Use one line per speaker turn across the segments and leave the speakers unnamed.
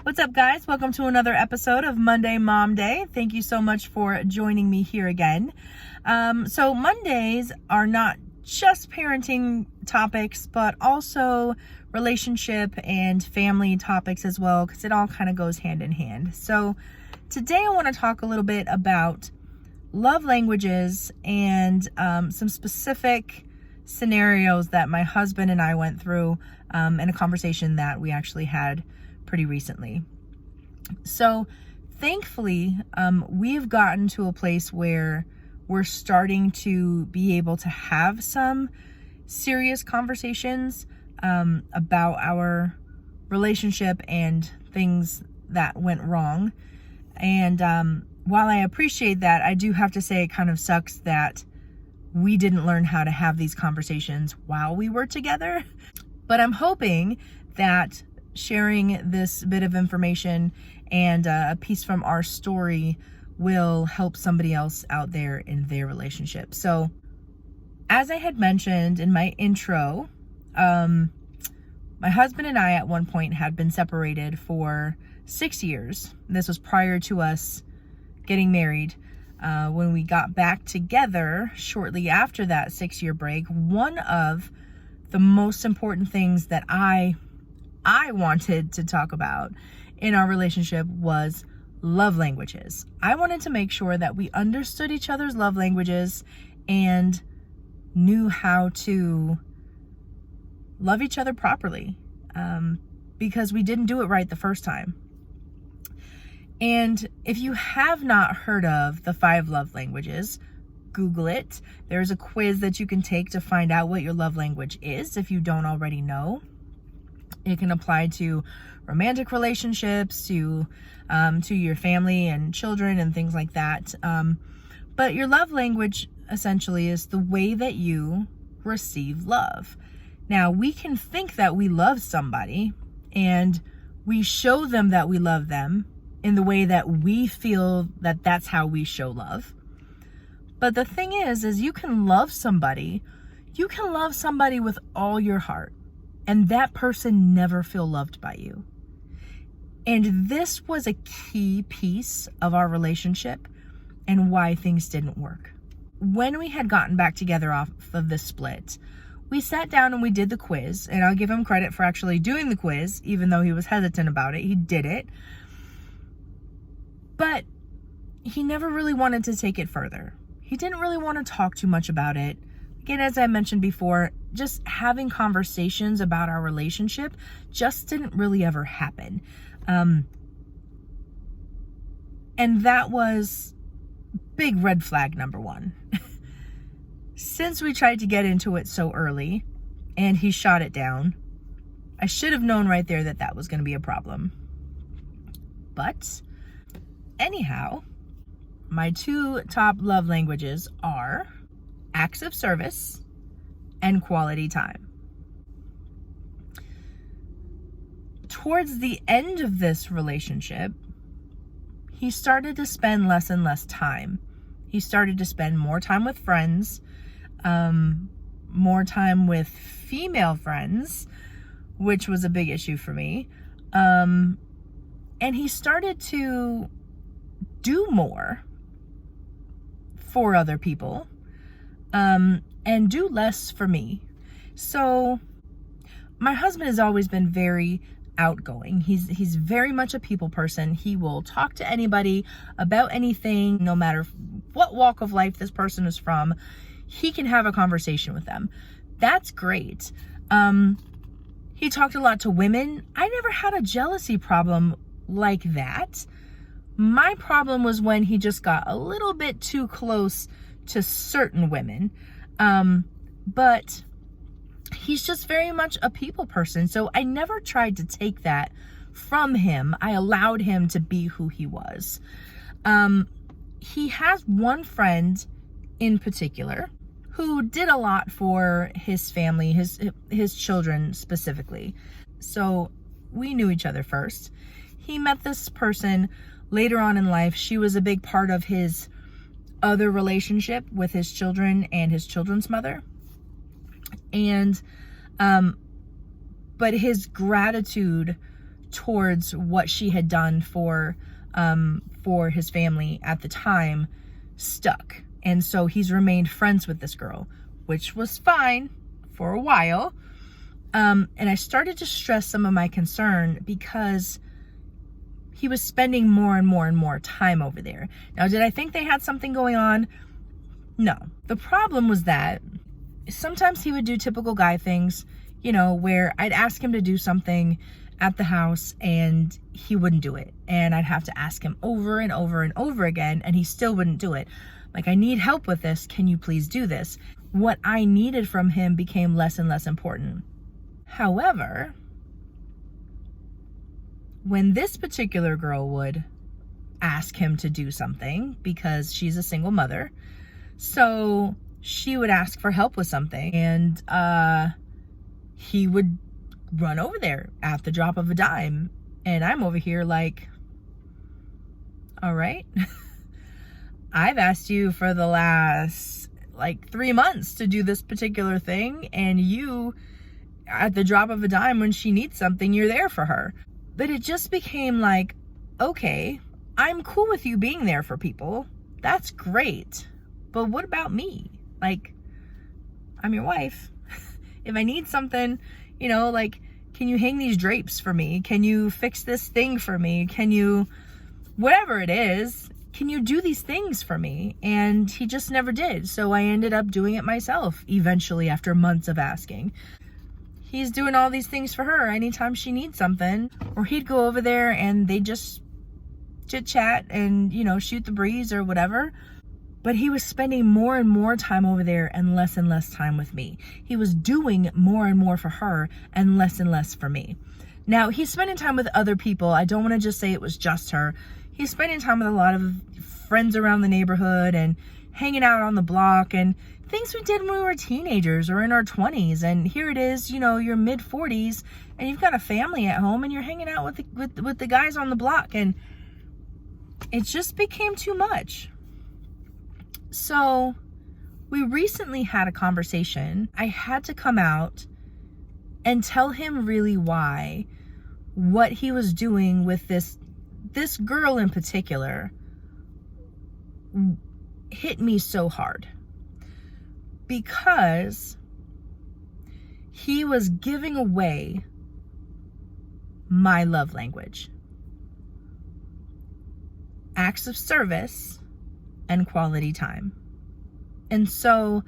What's up, guys? Welcome to another episode of Monday Mom Day. Thank you so much for joining me here again. So Mondays are not just parenting topics, but also relationship and family topics as well, because it all kind of goes hand in hand. So today I want to talk a little bit about love languages and some specific scenarios that my husband and I went through in a conversation that we actually had pretty recently. So thankfully, we've gotten to a place where we're starting to be able to have some serious conversations about our relationship and things that went wrong. And while I appreciate that, I do have to say it kind of sucks that we didn't learn how to have these conversations while we were together. But I'm hoping that sharing this bit of information and a piece from our story will help somebody else out there in their relationship. So as I had mentioned in my intro, my husband and I at one point had been separated for 6 years. This was prior to us getting married. When we got back together shortly after that 6-year break, one of the most important things that I wanted to talk about in our relationship was love languages. I wanted to make sure that we understood each other's love languages and knew how to love each other properly, because we didn't do it right the first time. And if you have not heard of the 5 love languages, Google it. There's a quiz that you can take to find out what your love language is if you don't already know. It can apply to romantic relationships, to your family and children and things like that. But your love language essentially is the way that you receive love. Now, we can think that we love somebody and we show them that we love them in the way that we feel that that's how we show love. But the thing is you can love somebody with all your heart, and that person never feel loved by you. And this was a key piece of our relationship and why things didn't work. When we had gotten back together off of the split, we sat down and we did the quiz, and I'll give him credit for actually doing the quiz, even though he was hesitant about it. He did it. But he never really wanted to take it further. He didn't really want to talk too much about it. Again, as I mentioned before, just having conversations about our relationship just didn't really ever happen. And that was big red flag number 1. Since we tried to get into it so early and he shot it down, I should have known right there that that was going to be a problem. But anyhow, my 2 top love languages are acts of service and quality time. Towards the end of this relationship, he started to spend less and less time. He started to spend more time with friends, more time with female friends, which was a big issue for me. And he started to do more for other people, and do less for me. So my husband has always been very outgoing. He's very much a people person. He will talk to anybody about anything, no matter what walk of life this person is from. He can have a conversation with them. That's great. He talked a lot to women. I never had a jealousy problem like that. My problem was when he just got a little bit too close to certain women. But he's just very much a people person. So I never tried to take that from him. I allowed him to be who he was. He has one friend in particular who did a lot for his family, his children specifically. So we knew each other first. He met this person later on in life. She was a big part of his other relationship with his children and his children's mother. And but his gratitude towards what she had done for his family at the time stuck. And so he's remained friends with this girl, which was fine for a while. And I started to stress some of my concern because he was spending more and more and more time over there. Now, did I think they had something going on? No. The problem was that sometimes he would do typical guy things, you know, where I'd ask him to do something at the house and he wouldn't do it. And I'd have to ask him over and over and over again, and he still wouldn't do it. Like, I need help with this. Can you please do this? What I needed from him became less and less important. However, when this particular girl would ask him to do something, because she's a single mother, so she would ask for help with something, and he would run over there at the drop of a dime. And I'm over here like, all right, I've asked you for the last like 3 months to do this particular thing, and you, at the drop of a dime, when she needs something, you're there for her. But it just became like, okay, I'm cool with you being there for people. That's great. But what about me? Like, I'm your wife. If I need something, you know, like, can you hang these drapes for me? Can you fix this thing for me? Can you, whatever it is, can you do these things for me? And he just never did. So I ended up doing it myself eventually after months of asking. He's doing all these things for her anytime she needs something, or he'd go over there and they just chit chat and, you know, shoot the breeze or whatever. But he was spending more and more time over there and less time with me. He was doing more and more for her and less for me. Now, he's spending time with other people. I don't want to just say it was just her. He's spending time with a lot of friends around the neighborhood and hanging out on the block and things we did when we were teenagers or in our 20s. And here it is, you know, you're mid 40s and you've got a family at home and you're hanging out with the guys on the block, and it just became too much. So we recently had a conversation. I had to come out and tell him really why what he was doing with this girl in particular hit me so hard, because he was giving away my love language: acts of service and quality time. And so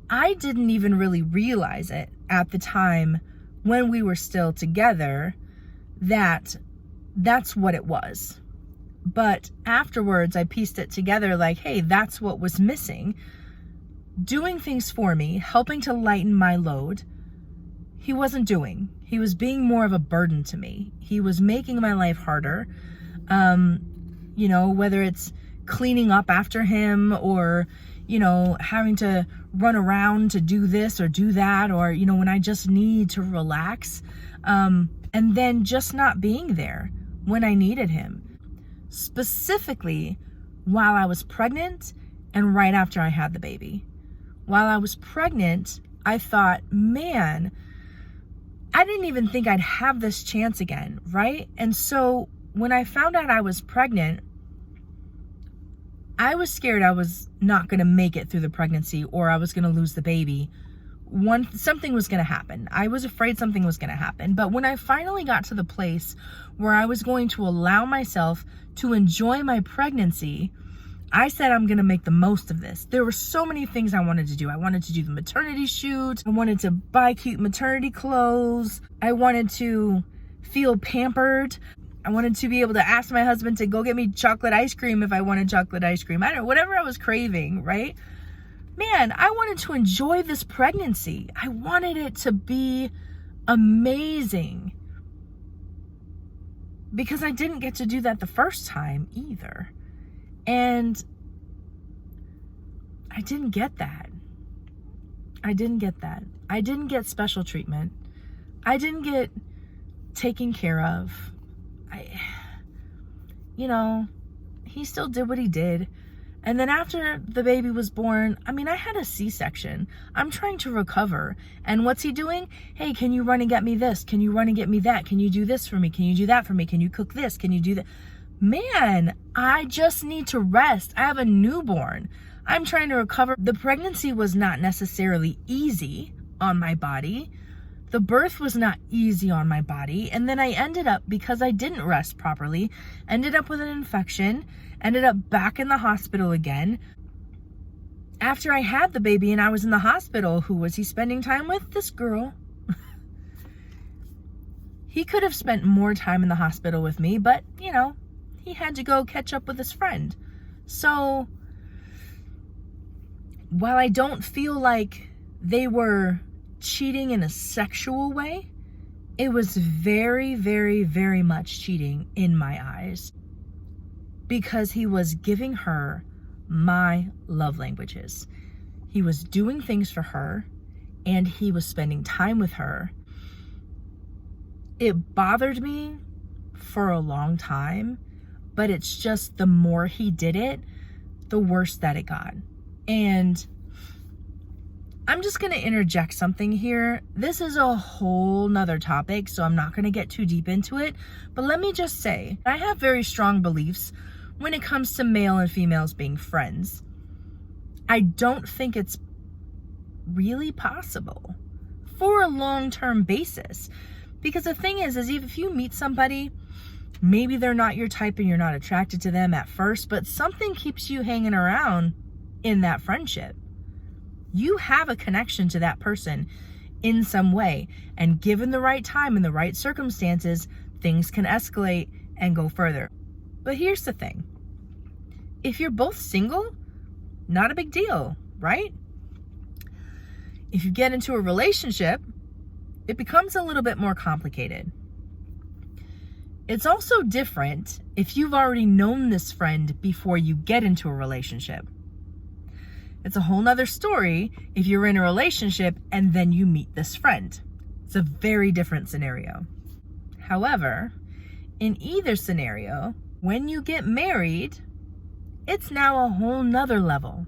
I didn't even really realize it at the time when we were still together that that's what it was. But afterwards I pieced it together like, hey, that's what was missing. Doing things for me, helping to lighten my load, he wasn't doing. He was being more of a burden to me. He was making my life harder. You know, whether it's cleaning up after him or, you know, having to run around to do this or do that, or, you know, when I just need to relax, and then just not being there when I needed him. Specifically while I was pregnant and right after I had the baby. While I was pregnant, I thought, man, I didn't even think I'd have this chance again, right? And so when I found out I was pregnant, I was scared I was not going to make it through the pregnancy, or I was going to lose the baby. Something was going to happen. I was afraid something was going to happen. But when I finally got to the place where I was going to allow myself to enjoy my pregnancy, I said, I'm going to make the most of this. There were so many things I wanted to do. I wanted to do the maternity shoot. I wanted to buy cute maternity clothes. I wanted to feel pampered. I wanted to be able to ask my husband to go get me chocolate ice cream if I wanted chocolate ice cream. I don't know, whatever I was craving, right? Man, I wanted to enjoy this pregnancy. I wanted it to be amazing, because I didn't get to do that the first time either. And I didn't get that. I didn't get special treatment. I didn't get taken care of. You know, he still did what he did. And then after the baby was born, I mean, I had a C-section. I'm trying to recover. And what's he doing? Hey, can you run and get me this? Can you run and get me that? Can you do this for me? Can you do that for me? Can you cook this? Can you do that? Man, I just need to rest. I have a newborn. I'm trying to recover. The pregnancy was not necessarily easy on my body. The birth was not easy on my body. And then I ended up, because I didn't rest properly, ended up with an infection, ended up back in the hospital again. After I had the baby and I was in the hospital, who was he spending time with? This girl. He could have spent more time in the hospital with me, but, you know, he had to go catch up with his friend. So, while I don't feel like they were cheating in a sexual way, it was very, very, very much cheating in my eyes, because he was giving her my love languages. He was doing things for her, and he was spending time with her. It bothered me for a long time, but it's just the more he did it, the worse that it got. And I'm just going to interject something here. This is a whole nother topic, so I'm not going to get too deep into it. But let me just say, I have very strong beliefs when it comes to male and females being friends. I don't think it's really possible for a long-term basis. Because the thing is if you meet somebody, maybe they're not your type and you're not attracted to them at first, but something keeps you hanging around in that friendship. You have a connection to that person in some way. And given the right time and the right circumstances, things can escalate and go further. But here's the thing. If you're both single, not a big deal, right? If you get into a relationship, it becomes a little bit more complicated. It's also different if you've already known this friend before you get into a relationship. It's a whole nother story if you're in a relationship and then you meet this friend. It's a very different scenario. However, in either scenario, when you get married, it's now a whole nother level.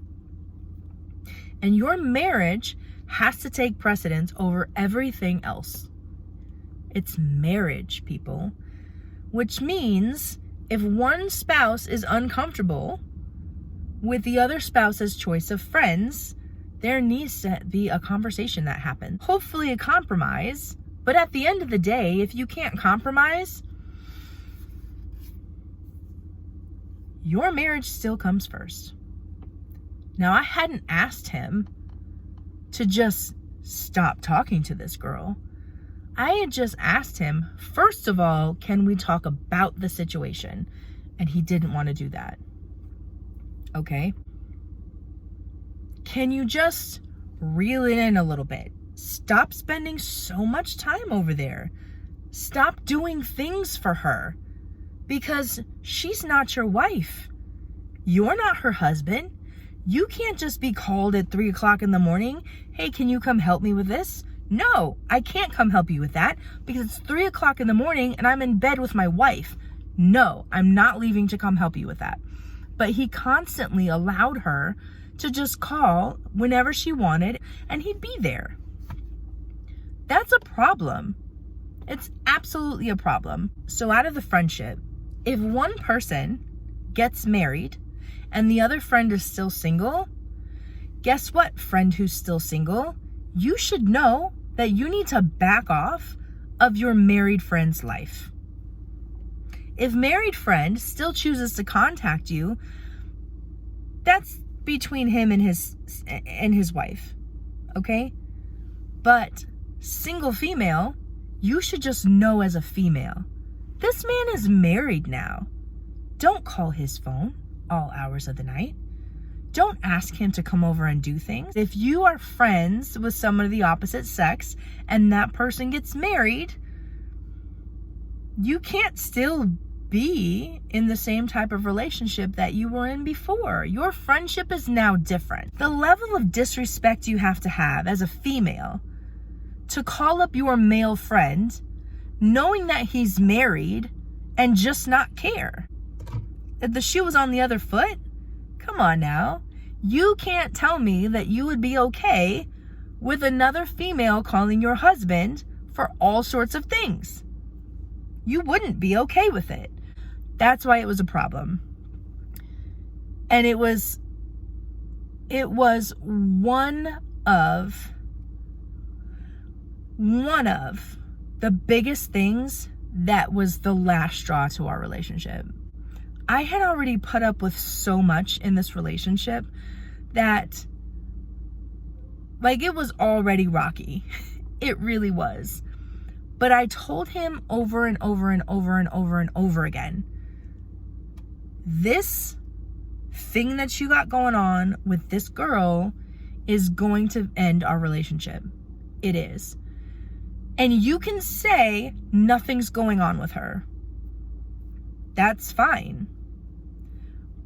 And your marriage has to take precedence over everything else. It's marriage, people. Which means if one spouse is uncomfortable with the other spouse's choice of friends, there needs to be a conversation that happens. Hopefully a compromise, but at the end of the day, if you can't compromise, your marriage still comes first. Now, I hadn't asked him to just stop talking to this girl. I had just asked him, first of all, can we talk about the situation? And he didn't want to do that. Okay? Can you just reel it in a little bit? Stop spending so much time over there. Stop doing things for her, because she's not your wife. You're not her husband. You can't just be called at 3 o'clock in the morning. Hey, can you come help me with this? No, I can't come help you with that because it's 3 o'clock in the morning and I'm in bed with my wife. No, I'm not leaving to come help you with that. But he constantly allowed her to just call whenever she wanted and he'd be there. That's a problem. It's absolutely a problem. So out of the friendship, if one person gets married and the other friend is still single, guess what, friend who's still single? You should know that you need to back off of your married friend's life. If married friend still chooses to contact you, that's between him and his wife, okay? But single female, you should just know as a female, this man is married now. Don't call his phone all hours of the night. Don't ask him to come over and do things. If you are friends with someone of the opposite sex and that person gets married, you can't still be in the same type of relationship that you were in before. Your friendship is now different. The level of disrespect you have to have as a female to call up your male friend knowing that he's married and just not care. If the shoe was on the other foot, Come on now. You can't tell me that you would be okay with another female calling your husband for all sorts of things. You wouldn't be okay with it. That's why it was a problem. And it was one of the biggest things that was the last straw to our relationship. I had already put up with so much in this relationship that, like, it was already rocky. It really was. But I told him over and over and over and over and over again, this thing that you got going on with this girl is going to end our relationship. It is. And you can say nothing's going on with her. That's fine.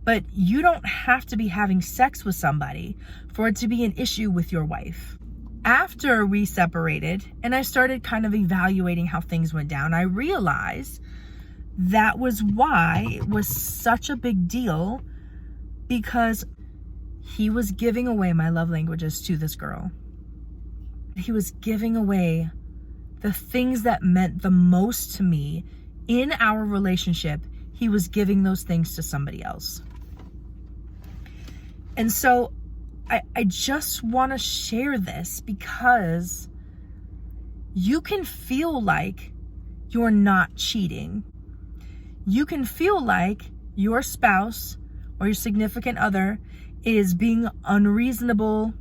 But you don't have to be having sex with somebody for it to be an issue with your wife. After we separated and I started kind of evaluating how things went down, I realized that was why it was such a big deal, because he was giving away my love languages to this girl. He was giving away the things that meant the most to me in our relationship. He was giving those things to somebody else. And so I just want to share this because you can feel like you're not cheating. You can feel like your spouse or your significant other is being unreasonable,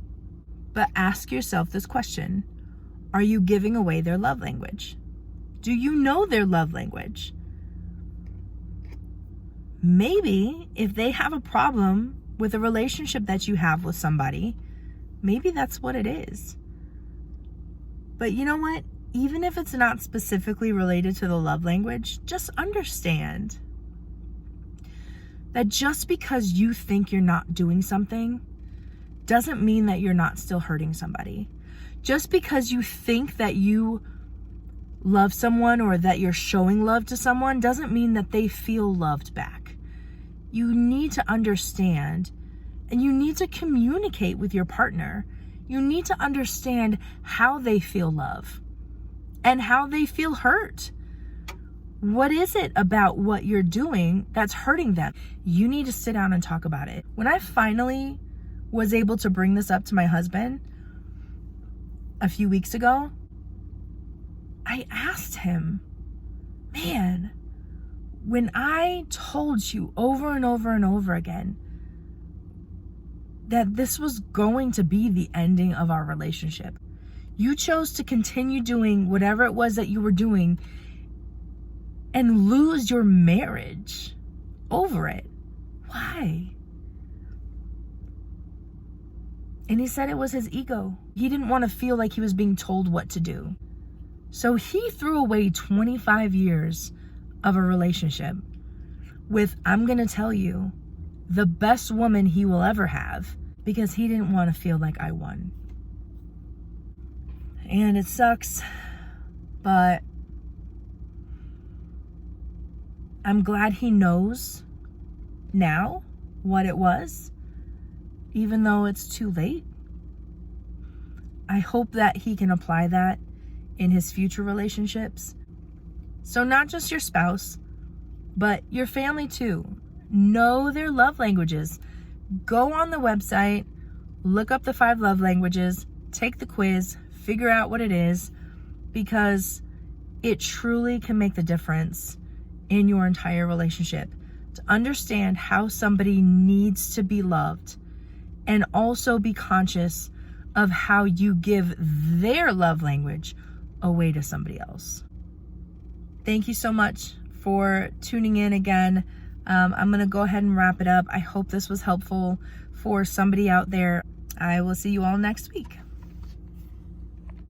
but ask yourself this question. Are you giving away their love language? Do you know their love language? Maybe if they have a problem with a relationship that you have with somebody, maybe that's what it is. But you know what? Even if it's not specifically related to the love language, just understand that just because you think you're not doing something doesn't mean that you're not still hurting somebody. Just because you think that you love someone or that you're showing love to someone doesn't mean that they feel loved back. You need to understand, and you need to communicate with your partner. You need to understand how they feel love and how they feel hurt. What is it about what you're doing that's hurting them? You need to sit down and talk about it. When I finally was able to bring this up to my husband a few weeks ago, I asked him, man, when I told you over and over and over again that this was going to be the ending of our relationship, you chose to continue doing whatever it was that you were doing and lose your marriage over it. Why? And he said it was his ego. He didn't want to feel like he was being told what to do. So he threw away 25 years of a relationship with, I'm going to tell you, the best woman he will ever have, because he didn't want to feel like I won. And it sucks, but I'm glad he knows now what it was, even though it's too late. I hope that he can apply that in his future relationships. So not just your spouse, but your family too. Know their love languages. Go on the website, look up the 5 love languages, take the quiz, figure out what it is, because it truly can make the difference in your entire relationship. To understand how somebody needs to be loved, and also be conscious of how you give their love language away to somebody else. Thank you so much for tuning in again. I'm going to go ahead and wrap it up. I hope this was helpful for somebody out there. I will see you all next week.